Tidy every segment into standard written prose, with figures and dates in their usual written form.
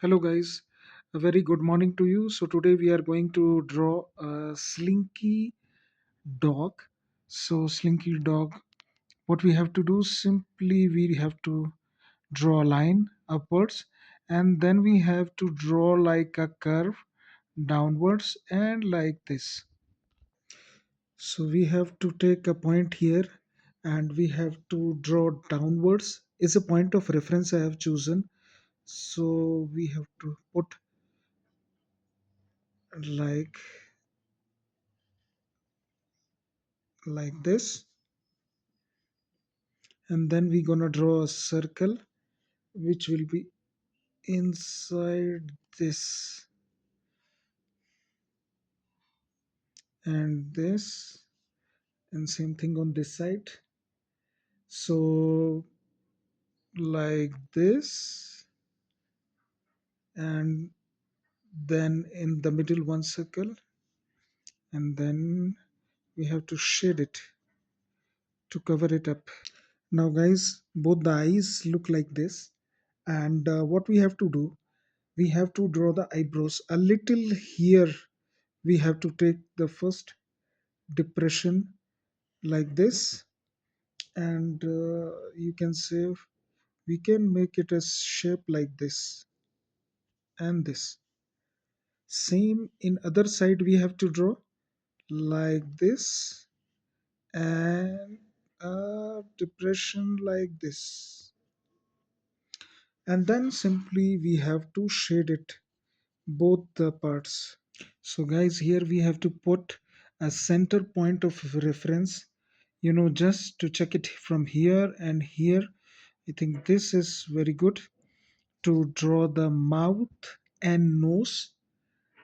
Hello, guys. A very good morning to you. So, today we are going to draw a slinky dog. So, slinky dog, what we have to do simply we have to draw a line upwards, and then we have to draw like a curve downwards and like this. So, we have to take a point here and we have to draw downwards. Is a point of reference I have chosen. So, we have to put like this, and then we're gonna draw a circle which will be inside this and this, and same thing on this side. So like this, and then in the middle one circle, and then we have to shade it to cover it up. Now guys, both the eyes look like this, and what we have to do, we have to draw the eyebrows a little here. We have to take the first depression like this, and you can say we can make it a shape like this and this. Same in other side, we have to draw like this and a depression like this, and then simply we have to shade it both the parts. So guys, here we have to put a center point of reference, just to check it from here and here. I think this is very good to draw the mouth and nose,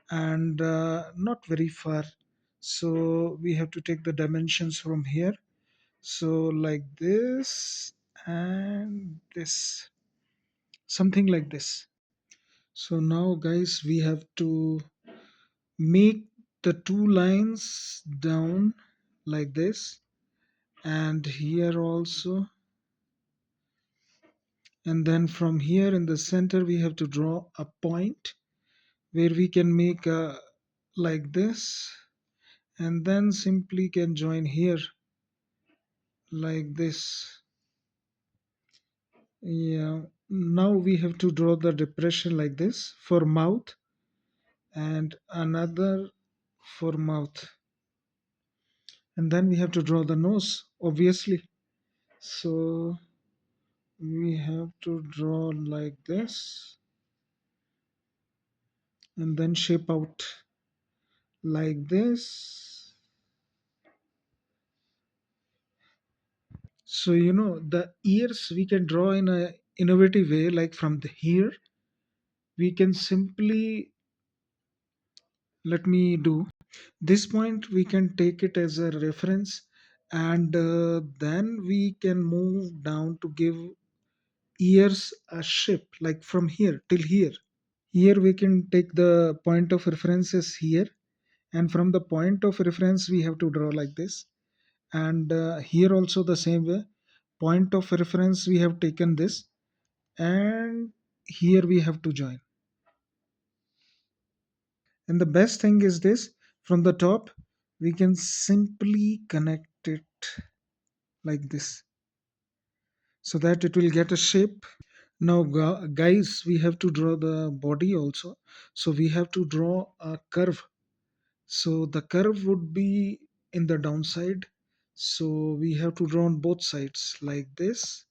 and not very far. So we have to take the dimensions from here. So like this and this, something like this. So now guys, we have to make the two lines down like this, and here also, and then from here in the center we have to draw a point where we can make a like this, and then simply can join here like this. Yeah, now we have to draw the depression like this for mouth, and another for mouth, and then we have to draw the nose obviously. So we have to draw like this, and then shape out like this. So the ears we can draw in a innovative way, like from the here we can simply, let me do this point, we can take it as a reference, and then we can move down to give ears a shape, like from here till here. Here we can take the point of references here, and from the point of reference we have to draw like this, and here also the same way, point of reference we have taken this, and here we have to join. And the best thing is this, from the top we can simply connect it like this, so that it will get a shape. Now guys, we have to draw the body also, so we have to draw a curve. So the curve would be in the downside, so we have to draw on both sides like this,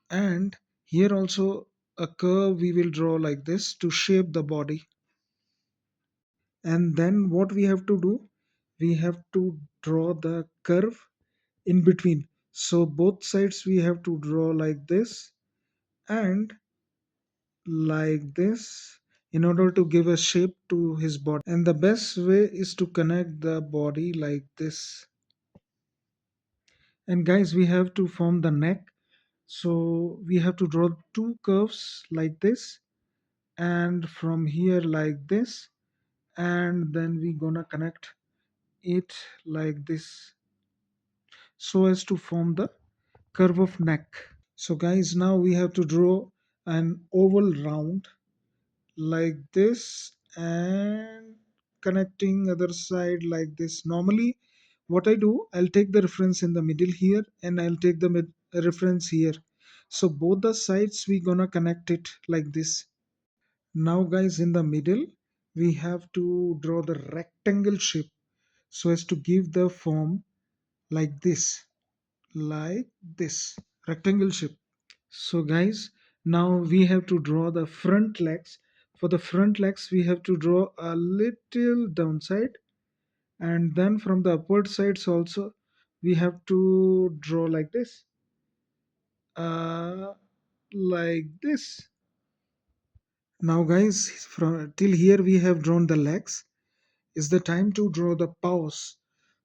and here also a curve we will draw like this to shape the body. And then what we have to do, we have to draw the curve in between, so both sides we have to draw like this and like this, in order to give a shape to his body. And the best way is to connect the body like this. And guys, we have to form the neck, so we have to draw two curves like this, and from here like this, and then we gonna connect it like this, so as to form the curve of neck. So guys, now we have to draw an oval round, like this, and connecting other side like this. Normally what I do, I'll take the reference in the middle here, and I'll take the reference here. So both the sides we gonna connect it like this. Now guys, in the middle we have to draw the rectangle shape so as to give the form like this, like this rectangle shape. So guys, now we have to draw the front legs. For the front legs we have to draw a little downside, and then from the upward sides also we have to draw like this, uh, like this. Now guys, from till here we have drawn the legs. Is the time to draw the paws.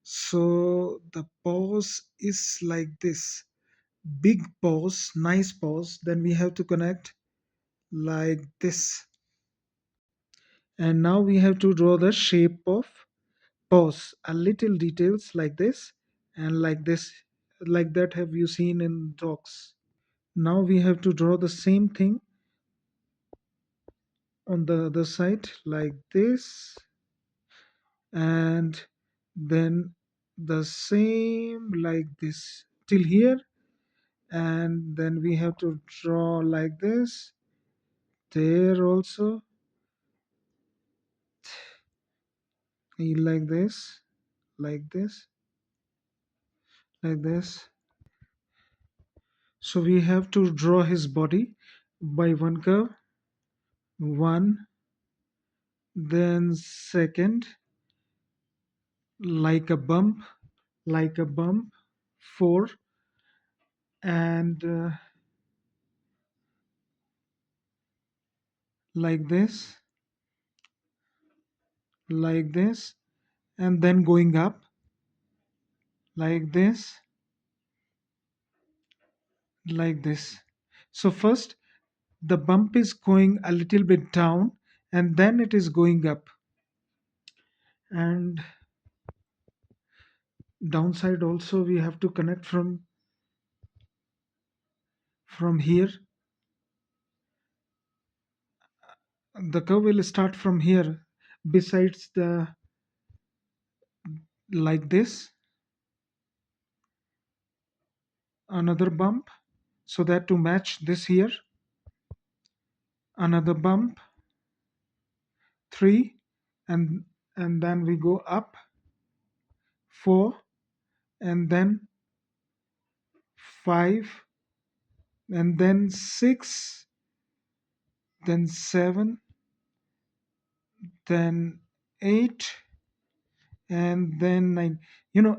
So the paws is like this, big paws, nice paws. Then we have to connect like this. And now we have to draw the shape of paws, a little details like this and like this, like that have you seen in dogs. Now we have to draw the same thing on the other side like this, and then the same like this till here, and then we have to draw like this there also, like this, like this, like this. So we have to draw his body by one curve, one, then second, like a bump, like a bump, four, and like this, and then going up like this, like this. So first the bump is going a little bit down, and then it is going up, and downside also we have to connect from here. The curve will start from here, besides the like this, another bump, so that to match this here, another bump, three, and then we go up, four, and then five, and then six, then seven, then eight, and then nine.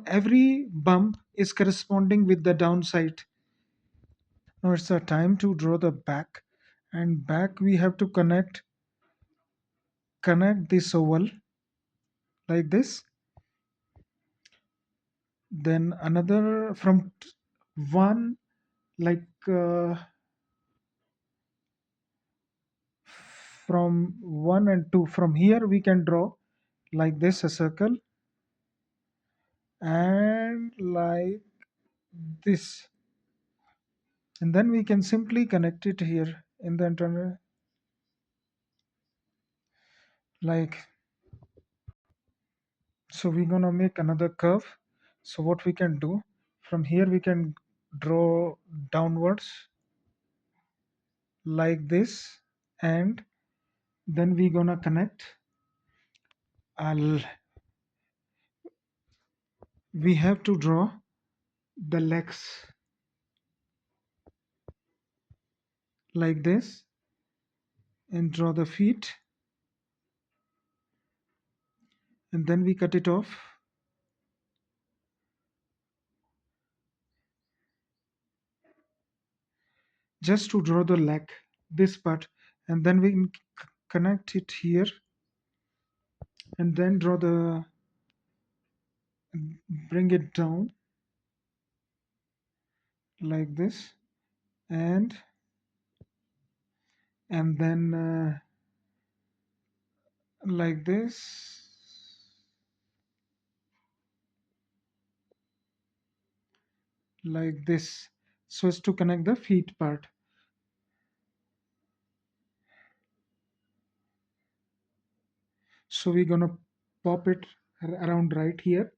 Every bump is corresponding with the downside. Now it's a time to draw the back, and back we have to connect this oval like this, then another from one, like from one and two. From here we can draw like this a circle, and like this, and then we can simply connect it here in the internal, like. So we're gonna make another curve. So what we can do, from here we can draw downwards like this, and then we're gonna connect. I'll, we have to draw the legs like this, and draw the feet, and then we cut it off, just to draw the leg, this part, and then we can connect it here, and then draw the, bring it down like this, and then like this, like this, so as to connect the feet part. So we're gonna pop it around right here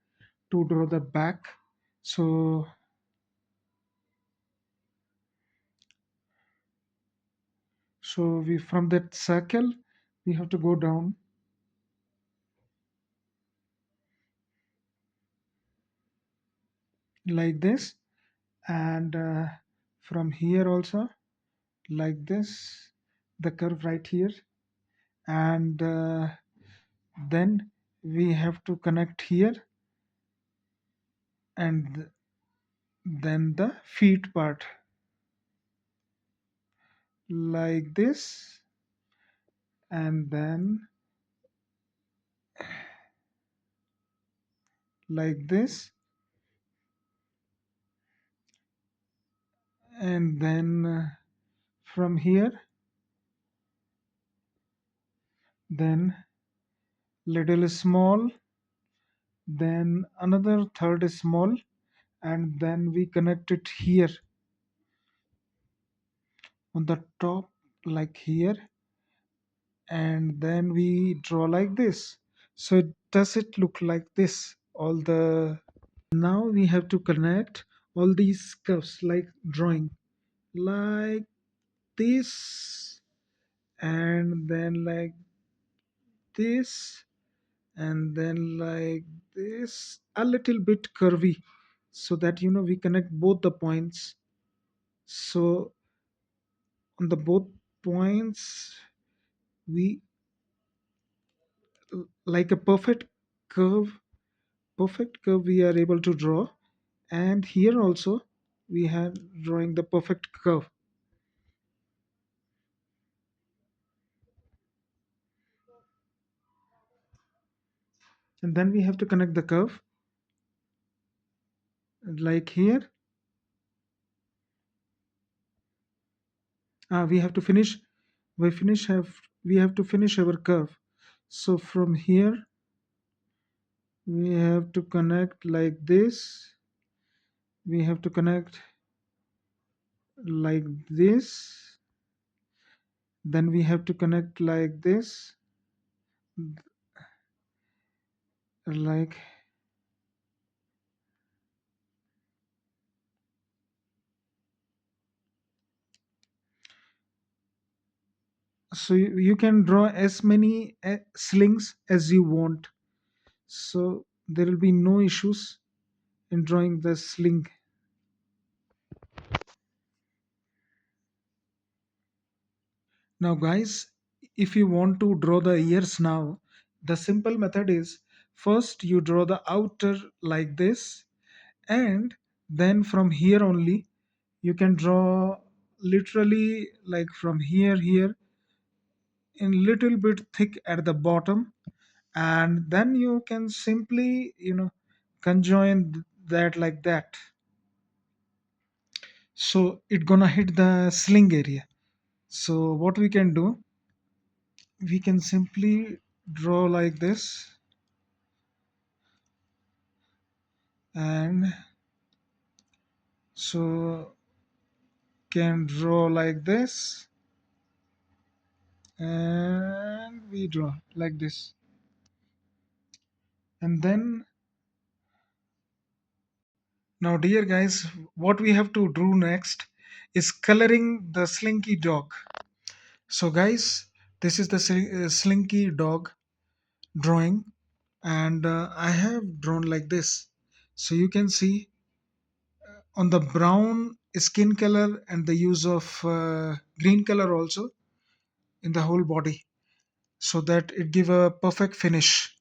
to draw the back. So we, from that circle, we have to go down like this, and from here also like this, the curve right here, and then we have to connect here, and then the feet part like this, and then like this, and then from here, then little small, then another third small, and then we connect it here on the top like here, and then we draw like this. So does it look like this, all the, now we have to connect all these curves like drawing like this, and then like this, and then like this, a little bit curvy, so that we connect both the points. So on the both points, we like a perfect curve we are able to draw, and here also we have drawing the perfect curve, and then we have to connect the curve like here. We have to finish, we have to finish our curve. So from here we have to connect like this, we have to connect like this, then we have to connect like this, like, so you can draw as many slings as you want, so there will be no issues in drawing the sling. Now guys, if you want to draw the ears now, the simple method is, first you draw the outer like this, and then from here only you can draw literally like from here in little bit thick at the bottom, and then you can simply conjoin that like that, so it gonna hit the sling area. So what we can do, we can simply draw like this, and so can draw like this, and we draw like this, and then, now dear guys, what we have to do next is coloring the slinky dog. So guys, this is the slinky dog drawing, and I have drawn like this, so you can see on the brown skin color and the use of green color also in the whole body, so that it give a perfect finish.